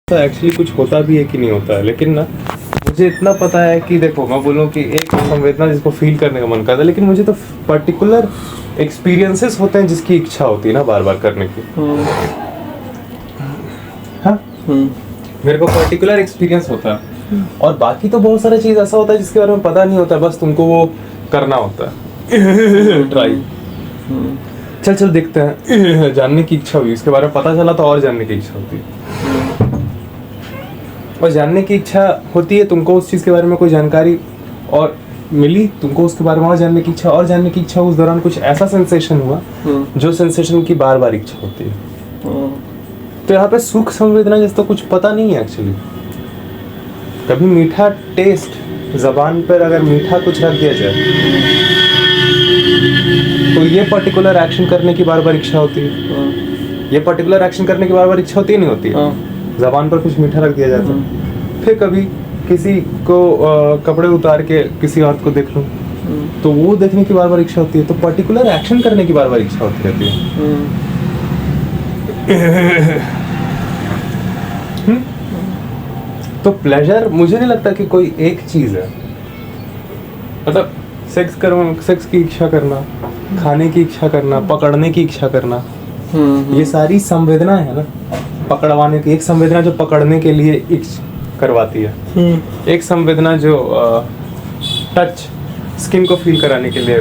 तो एक्चुअली कुछ होता भी है कि नहीं होता है, लेकिन ना मुझे इतना पता है कि देखो, मैं बोलूँ कि एक संवेदना जिसको फील करने का मन करता है, लेकिन मुझे तो पर्टिकुलर एक्सपीरियंसेस होते हैं जिसकी इच्छा होती है ना बार बार करने की। हाँ, मेरे को पर्टिकुलर एक्सपीरियंस होता है, और बाकी तो बहुत सारा चीज़ ऐसा होता है जिसके बारे में पता नहीं होता, बस तुमको वो करना होता है। ट्राई चल देखते हैं। जानने की इच्छा हुई, इसके बारे में पता चला तो और जानने की इच्छा होती है, और जानने की इच्छा होती है तुमको उस चीज़ के बारे में कोई जानकारी और मिली, तुमको उसके बारे में और जानने की इच्छा, और जानने की इच्छा, उस दौरान कुछ ऐसा सेंसेशन हुआ जो सेंसेशन की बार बार इच्छा होती है। तो यहाँ पे सुख संवेदना जैसे तो कुछ पता नहीं है एक्चुअली। कभी मीठा टेस्ट, जबान पर अगर मीठा कुछ रख दिया जाए तो ये पर्टिकुलर एक्शन करने की बार बार इच्छा होती है। ये पर्टिकुलर एक्शन करने की बार बार इच्छा होती है, नहीं होती है? जबान पर कुछ मीठा रख दिया जाता है। फिर कभी किसी को कपड़े उतार के किसी औरत को देख लूं तो वो देखने की बार बार इच्छा होती है। तो पर्टिकुलर एक्शन करने की बार बार इच्छा होती रहती है। तो प्लेजर मुझे नहीं लगता कि कोई एक चीज है। मतलब सेक्स की इच्छा करना, खाने की इच्छा करना, पकड़ने की इच्छा करना, ये सारी संवेदना है ना। पकड़वाने की एक संवेदना जो पकड़ने के लिए करवाती है, एक संवेदना जो टच, स्किन को फील कराने के लिए,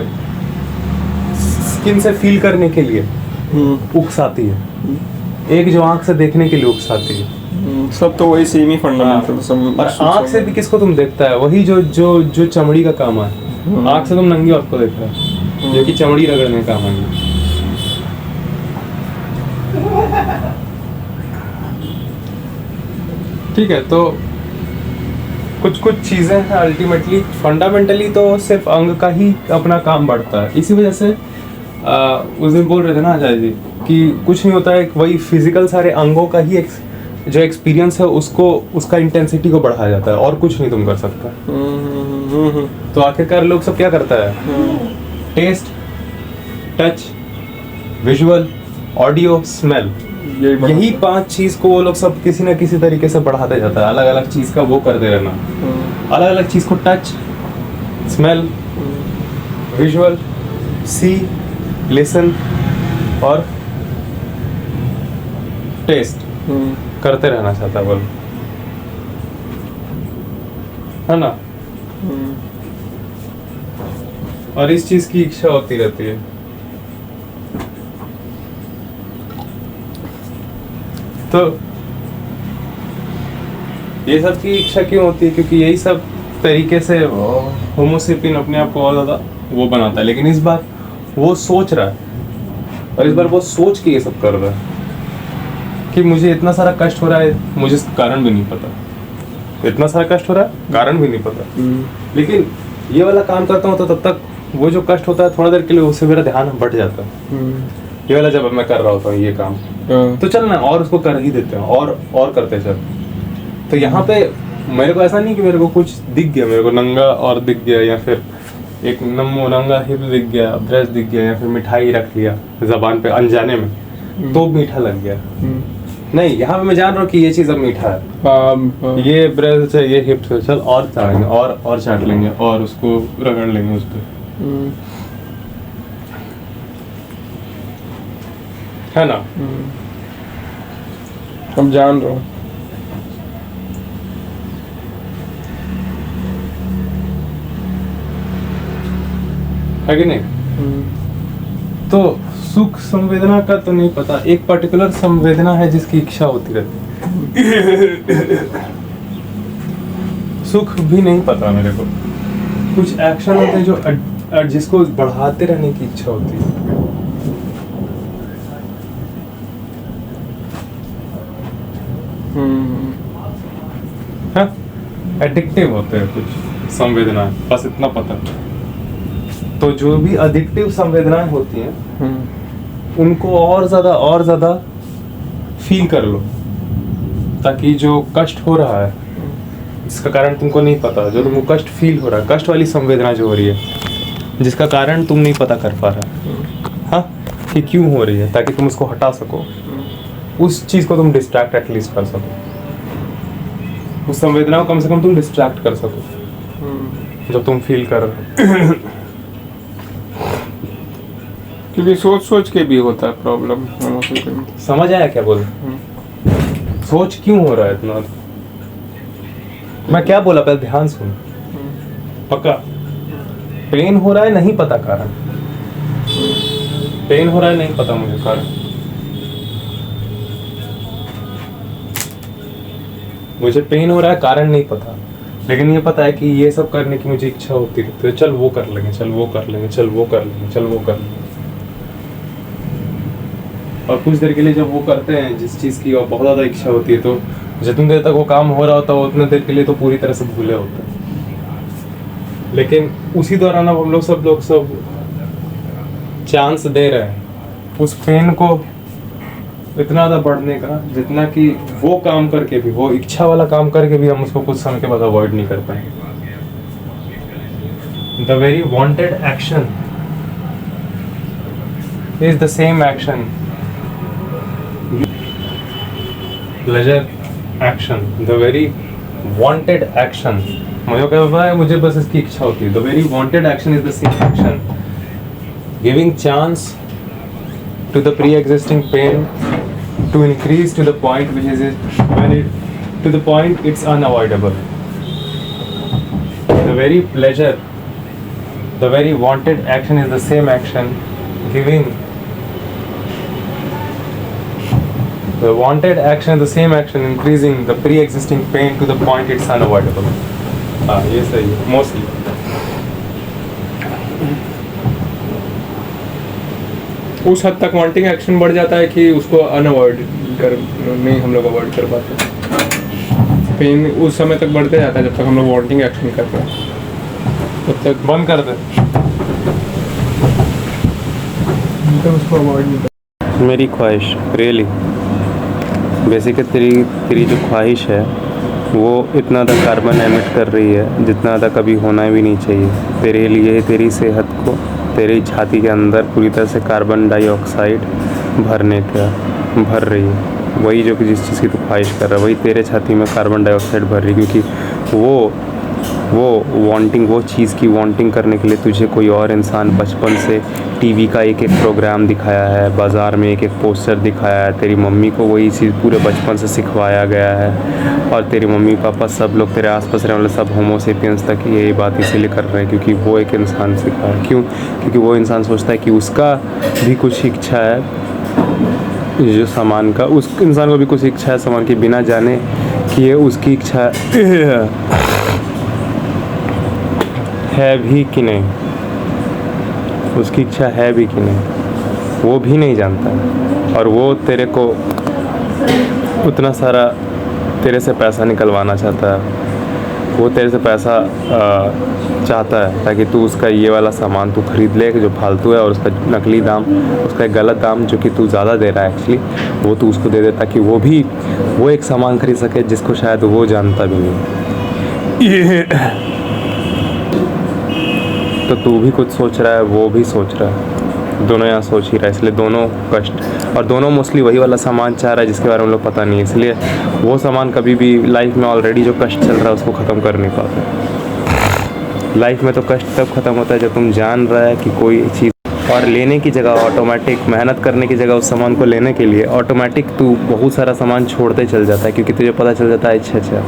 स्किन से फील करने के लिए उकसाती है, एक जो आंख से देखने के लिए उकसाती है। सब तो वही सेम ही फंडामेंटल सब। और आंख से भी किसको तुम देखता है? वही जो जो जो चमड़ी का काम है। आंख से तुम नंगी औरत को देखता है जो कि चमड़ी रगड़ने का काम है। ठीक है, तो कुछ चीज़ें हैं अल्टीमेटली, फंडामेंटली तो सिर्फ अंग का ही अपना काम बढ़ता है। इसी वजह से उस दिन बोल रहे थे ना आचार्य जी कि कुछ नहीं होता है, वही फिजिकल सारे अंगों का ही जो एक्सपीरियंस है उसको, उसका इंटेंसिटी को बढ़ाया जाता है, और कुछ नहीं तुम कर सकता। तो आखिरकार लोग सब क्या करता है? Taste, touch, visual, audio, smell, यही 5 चीज को वो लोग सब किसी ना किसी तरीके से बढ़ाते जाता है। अलग अलग चीज का वो करते रहना, अलग अलग चीज को टच, स्मेल, विजुअल, सी, लिसन और टेस्ट करते रहना चाहता है बोल, है ना? और इस चीज की इच्छा होती रहती है। तो ये सब की इच्छा क्यों होती है? क्योंकि यही सब तरीके से होमोसेपियन अपने आप को और ज्यादा वो बनाता है। लेकिन इस बार वो सोच रहा है, और इस बार वो सोच के ये सब कर रहा है कि मुझे इतना सारा कष्ट हो रहा है, मुझे कारण भी नहीं पता। इतना सारा कष्ट हो रहा है, कारण भी नहीं पता। लेकिन ये वाला काम करता हूँ तो तब तक वो जो कष्ट होता है थोड़ा देर के लिए उससे मेरा ध्यान बट जाता है। ये वाला जब मैं कर रहा होता हूँ ये काम, तो चल ना और उसको कर ही देते हैं, और करते चल। तो यहाँ पे मेरे को ऐसा नहीं कि मेरे को कुछ दिख गया, मेरे को नंगा और दिख गया, या फिर एक नंगा हिप दिख गया, ब्रेस्ट दिख गया, या फिर मिठाई रख लिया जबान पे अनजाने में तो मीठा लग गया। नहीं, यहाँ पे मैं जान रहा हूँ कि ये चीज़ अब मीठा है। ये ब्रेस्ट है, ये हिप है, चल और चाटेंगे, और चाट लेंगे, और उसको रगड़ लेंगे उस पर, है ना? अब जान रहा हूँ। है कि नहीं? तो सुख संवेदना का तो नहीं पता, एक पर्टिकुलर संवेदना है जिसकी इच्छा होती रहती है। सुख भी नहीं पता मेरे को। कुछ एक्शन होते हैं जो जिसको बढ़ाते रहने की इच्छा होती है। हाँ, एडिक्टिव होते हैं कुछ संवेदनाएं, बस इतना पता। तो जो भी एडिक्टिव संवेदनाएं होती हैं उनको और ज्यादा फील कर लो, ताकि जो कष्ट हो रहा है जिसका कारण तुमको नहीं पता, जो तुमको कष्ट फील हो रहा है, कष्ट वाली संवेदना जो हो रही है जिसका कारण तुम नहीं पता कर पा रहा, हाँ, कि क्यों हो रही है, ताकि तुम उसको हटा सको, उस चीज़ को तुम डिस्ट्रैक्ट एटलीस्ट कर सको। उस संवेदना को कम से कम तुम डिस्ट्रैक्ट कर सको जब तुम फील कर रहे हो। क्योंकि सोच सोच के भी होता है प्रॉब्लम होमोसेपियन में। समझ आया क्या बोल? सोच क्यों हो रहा है इतना? मैं क्या बोला पहले ध्यान सुन। पक्का पेन हो रहा है, नहीं पता कारण। पेन हो रहा है, नहीं पता मुझे कारण। मुझे पेन हो रहा है, कारण नहीं पता, लेकिन ये पता है कि ये सब करने की मुझे इच्छा होती है, तो चल वो कर लेंगे, चल वो कर लेंगे, चल वो कर लेंगे, चल वो कर लेंगे। और कुछ देर के लिए जब वो करते हैं जिस चीज़ की बहुत ज़्यादा इच्छा होती है, तो जितनी देर तक वो काम हो रहा होता है उतने देर के लिए तो पूरी तरह से भूले होते हैं। लेकिन उसी दौरान अब हम लोग सब चांस दे रहे हैं उस पेन को इतना ज़्यादा बढ़ने का, जितना कि वो काम करके भी, वो इच्छा वाला काम करके भी हम उसको कुछ समय के बाद अवॉइड नहीं कर पाएंगे। The very wanted action is the same action, pleasure action, the very wanted action. मुझे क्या पता है, मुझे बस इसकी इच्छा होती है। The very wanted action is the same action, giving chance to the pre-existing pain to increase to the point which is when it to the point it's unavoidable. The very pleasure, the very wanted action is the same action, giving the wanted action is the same action, increasing the pre-existing pain to the point it's unavoidable. ये सही है mostly. उस हद तक wanting action बढ़ जाता है कि उसको अनअवॉइड कर नहीं, हम लोग अवॉइड कर पाते। पेन उस समय तक बढ़ते जाता है जब तक हम लोग वांटिंग एक्शन कर रहे हैं, तब तक बंद कर दे, तो उसको अवॉइड नहीं कर। मेरी ख्वाहिश रियली बेसिकली तेरी जो ख्वाहिश है वो इतना ज़्यादा कार्बन एमिट कर रही है जितना ज़्यादा कभी होना भी नहीं चाहिए। तेरे लिए तेरी सेहत को तेरी छाती के अंदर पूरी तरह से कार्बन डाइऑक्साइड भर रही है। वही जो कि जिस चीज़ की तू ख्वाहिश कर रहा है वही तेरे छाती में कार्बन डाइऑक्साइड भर रही है, क्योंकि वो चीज़ की वांटिंग करने के लिए तुझे कोई और इंसान बचपन से टीवी का एक प्रोग्राम दिखाया है, बाज़ार में एक पोस्टर दिखाया है, तेरी मम्मी को वही चीज़ पूरे बचपन से सिखवाया गया है, और तेरी मम्मी पापा सब लोग तेरे आसपास रहने वाले सब होमोसेपियंस तक यही बात इसीलिए कर रहे हैं क्योंकि वो एक इंसान सिखाया। क्यों? क्योंकि वो इंसान सोचता है कि उसका भी कुछ इच्छा है जो सामान का, उस इंसान को भी कुछ इच्छा है सामान के बिना जाने कि ये उसकी इच्छा है भी कि नहीं, उसकी इच्छा है भी कि नहीं, वो भी नहीं जानता। और वो तेरे को उतना सारा तेरे से पैसा निकलवाना चाहता है, वो तेरे से पैसा चाहता है ताकि तू उसका ये वाला सामान तू खरीद ले जो फालतू है, और उसका नकली दाम, उसका एक गलत दाम जो कि तू ज़्यादा दे रहा है एक्चुअली, वो तू उसको दे दे ताकि वो एक सामान खरीद सके जिसको शायद वो जानता भी नहीं। तो तू भी कुछ सोच रहा है, वो भी सोच रहा है, दोनों यहाँ सोच ही रहा है, इसलिए दोनों कष्ट, और दोनों मोस्टली वही वाला सामान चाह रहा है जिसके बारे में हम लोग पता नहीं है, इसलिए वो सामान कभी भी लाइफ में ऑलरेडी जो कष्ट चल रहा है उसको ख़त्म कर नहीं पाते। लाइफ में तो कष्ट तब ख़त्म होता है जब तुम जान रहा है कि कोई चीज़, और लेने की जगह ऑटोमेटिक, मेहनत करने की जगह उस सामान को लेने के लिए ऑटोमेटिक तू बहुत सारा सामान छोड़ते चल जाता है, क्योंकि तुझे पता चल जाता है अच्छा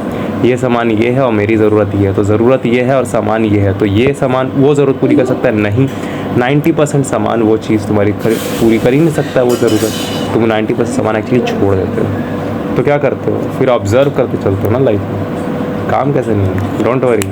ये सामान ये है और मेरी ज़रूरत ये है, तो ज़रूरत ये है और सामान ये है, तो ये सामान वो ज़रूरत पूरी कर सकता है नहीं, 90% सामान वो चीज़ तुम्हारी पूरी कर ही नहीं सकता है वो ज़रूरत, तुम 90% सामान एक्चुअली छोड़ देते हो। तो क्या करते हो फिर? ऑब्ज़र्व करते चलते हो ना लाइफ में, काम कैसे नहीं है, डोंट वरी।